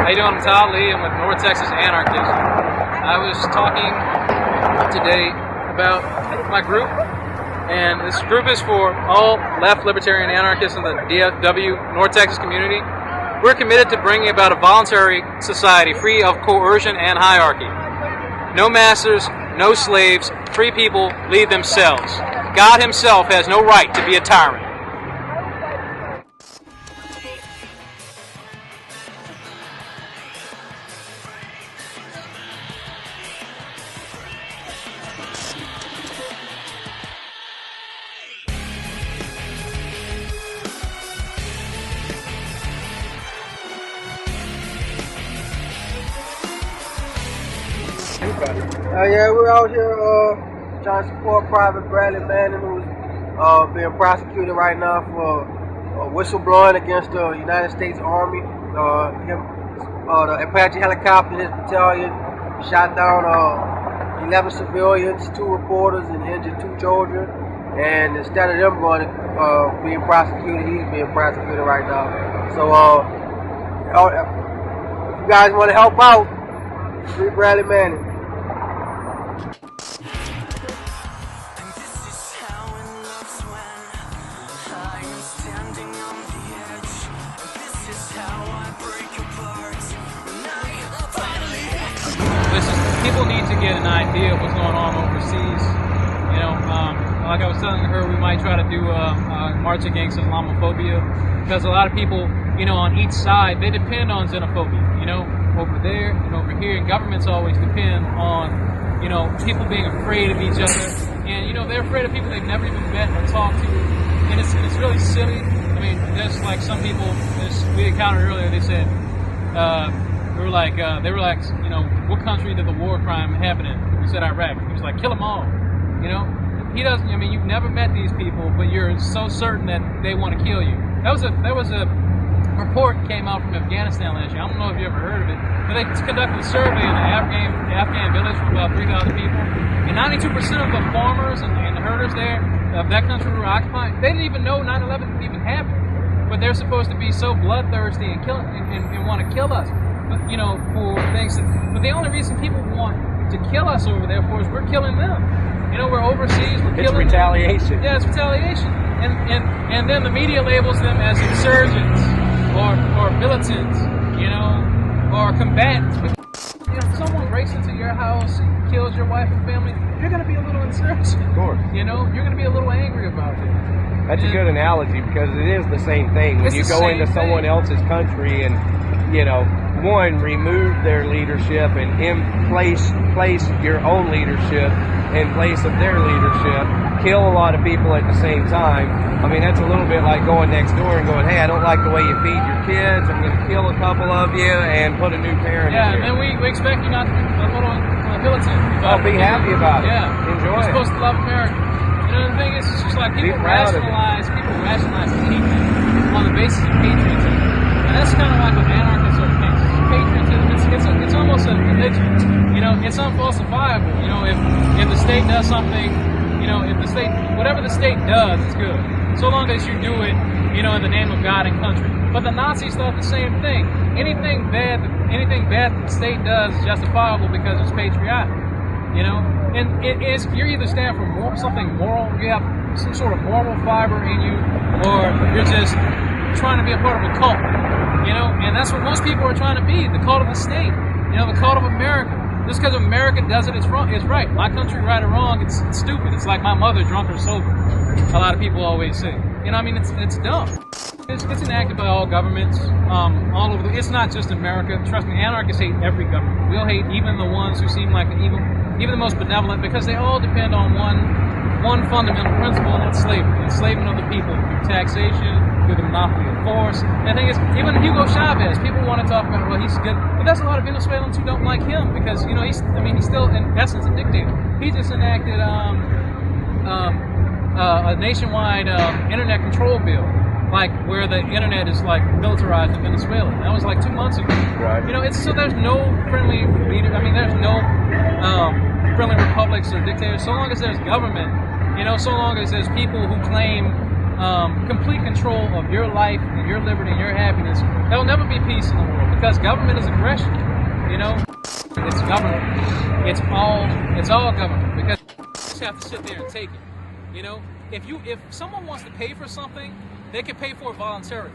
How you doing? I'm Todd Lee. I'm with North Texas Anarchism. I was talking today about my group, and this group is for all left libertarian anarchists in the DFW North Texas community. We're committed to bringing about a voluntary society free of coercion and hierarchy. No masters, no slaves, free people lead themselves. God himself has no right to be a tyrant. Yeah, we're out here trying to support Private Bradley Manning, who's being prosecuted right now for whistleblowing against the United States Army. The Apache helicopter in his battalion shot down 11 civilians, 2 reporters, and injured 2 children. And instead of them being prosecuted, he's being prosecuted right now. So if you guys want to help out, free Bradley Manning. People need to get an idea of what's going on overseas. You know, like I was telling her, we might try to do a march against Islamophobia, because a lot of people, you know, on each side, they depend on xenophobia. You know, over there and over here, and governments always depend on, you know, people being afraid of each other, and you know, they're afraid of people they've never even met or talked to, and it's really silly. I mean, just like some people we encountered earlier, they said. They were like, you know, what country did the war crime happen in? We said Iraq. He was like, kill them all. You know, he doesn't. I mean, you've never met these people, but you're so certain that they want to kill you. There was a report came out from Afghanistan last year. I don't know if you ever heard of it, but they conducted a survey in the Afghan village for about 3,000 people, and 92% of the farmers and the herders there of that country were occupied. They didn't even know 9/11 even happened, but they're supposed to be so bloodthirsty and want to kill us. But, you know, for things but the only reason people want to kill us over there for is we're killing them. You know, we're overseas, we're killing It's retaliation. them. Yeah, it's retaliation. And then the media labels them as insurgents or militants, you know, or combatants. But, you know, if someone breaks into your house and kills your wife and family, you're going to be a little insurgent. Of course. You know, you're going to be a little angry about it. That's a good analogy, because it is the same thing. When you go into someone else's country and, you know, one, remove their leadership and place your own leadership in place of their leadership, kill a lot of people at the same time. I mean, that's a little bit like going next door and going, hey, I don't like the way you feed your kids, I'm going to kill a couple of you and put a new parent in here. Yeah, and we expect you not to be a little militant. Oh, be happy about it. Yeah. Enjoy You're supposed to love America. You know, the thing is, it's just like people rationalize anything on the basis of patriotism. And that's kind of like what anarchists are against. Patriotism, it's almost a religion. You know, it's unfalsifiable. You know, if the state does something, you know, whatever the state does, it's good. So long as you do it, you know, in the name of God and country. But the Nazis thought the same thing. Anything bad that the state does is justifiable because it's patriotic. You know, and you either stand for something moral, you have some sort of moral fiber in you, or you're just trying to be a part of a cult. You know, and that's what most people are trying to be, the cult of the state. You know, the cult of America. Just because America does it, it's wrong. It's right. My country, right or wrong, it's stupid. It's like my mother, drunk or sober. A lot of people always say. You know, I mean, it's dumb. It's enacted by all governments, all over. It's not just America. Trust me, anarchists hate every government. We'll hate even the ones who seem like even the most benevolent, because they all depend on one fundamental principle, and that's slavery. Enslavement of the people through taxation, through the monopoly of force. And the thing is, even Hugo Chavez, people want to talk about, well, he's good, but there's a lot of Venezuelans who don't like him because, you know, he's still in essence a dictator. He just enacted a nationwide internet control bill, like where the internet is like militarized in Venezuela. That was like 2 months ago. Right. You know, so there's no friendly leader. I mean, there's no friendly republics or dictators. So long as there's government, you know, so long as there's people who claim complete control of your life and your liberty and your happiness, there will never be peace in the world, because government is aggression. You know, it's government. It's all government, because you just have to sit there and take it. You know, if someone wants to pay for something, they can pay for it voluntarily.